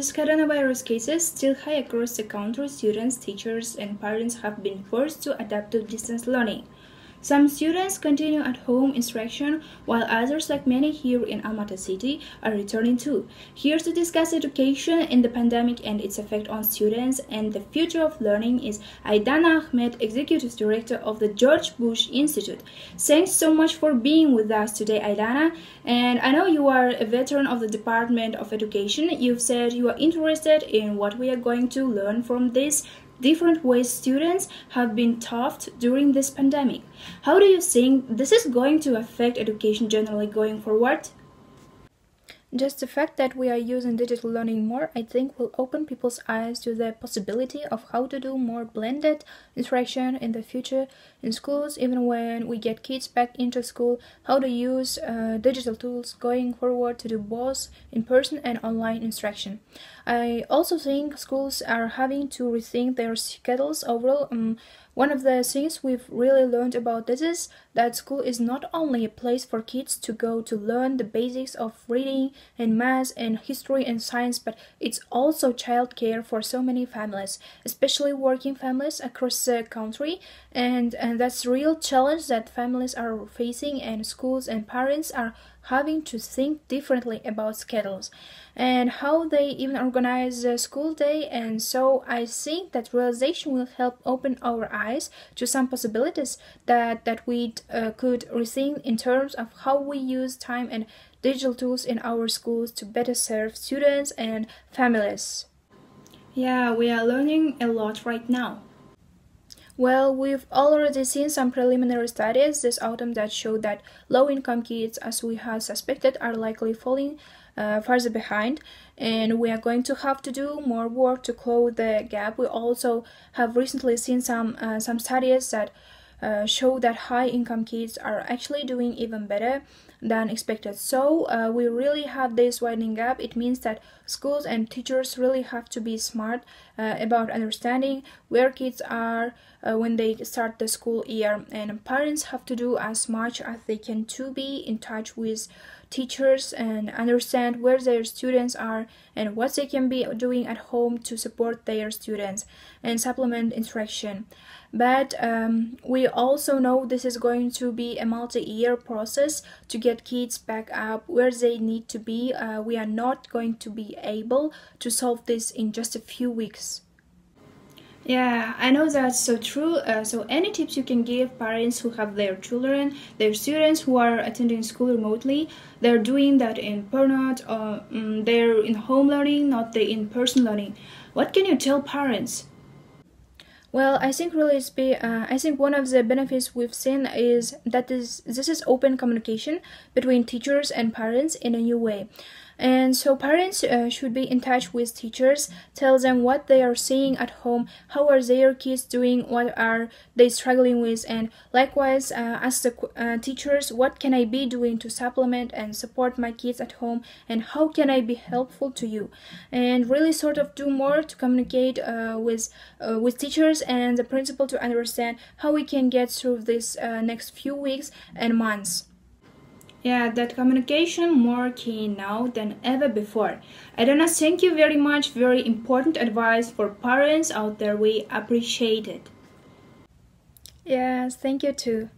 with coronavirus cases still high across the country, students, teachers, and parents have been forced to adapt to distance learning. Some students continue at home instruction, while others, like many here in Almaty city, are returning too. Here to discuss education in the pandemic and its effect on students and the future of learning is Aidana Ahmed, Executive Director of the George Bush Institute. Thanks so much for being with us today, Aidana. And I know you are a veteran of the Department of Education. You've said you are interested in what we are going to learn from this different ways students have been taught during this pandemic. How do you think this is going to affect education generally going forward? Just the fact that we are using digital learning more, I think, will open people's eyes to the possibility of how to do more blended instruction in the future in schools, even when we get kids back into school, how to use digital tools going forward to do both in-person and online instruction. I also think schools are having to rethink their schedules overall. One of the things we've really learned about this is that school is not only a place for kids to go to learn the basics of reading and math and history and science, but it's also childcare for so many families, especially working families across the country, and that's a real challenge that families are facing, and schools and parents are having to think differently about schedules and how they even organize the school day. And so I think that realization will help open our eyes to some possibilities that we could rethink in terms of how we use time and digital tools in our schools to better serve students and families. Yeah, we are learning a lot right now. Well, we've already seen some preliminary studies this autumn that show that low-income kids, as we had suspected, are likely falling further behind, and we are going to have to do more work to close the gap. We also have recently seen some studies that show that high-income kids are actually doing even better than expected. So we really have this widening gap. It means that schools and teachers really have to be smart about understanding where kids are when they start the school year, and parents have to do as much as they can to be in touch with teachers and understand where their students are and what they can be doing at home to support their students and supplement instruction. But we also know this is going to be a multi-year process to get kids back up where they need to be. We are not going to be able to solve this in just a few weeks. Yeah, I know that's so true. So any tips you can give parents who have their children, their students who are attending school remotely, they're doing that in burnout, or they're in home learning, not the in-person learning. What can you tell parents? Well, I think really I think one of the benefits we've seen is that this is open communication between teachers and parents in a new way. And so parents should be in touch with teachers, tell them what they are seeing at home, how are their kids doing, what are they struggling with, and likewise ask the teachers, what can I be doing to supplement and support my kids at home, and how can I be helpful to you, and really sort of do more to communicate with teachers and the principal to understand how we can get through this next few weeks and months. Yeah, that communication more key now than ever before. Aidana, thank you very much. Very important advice for parents out there. We appreciate it. Yes, thank you too.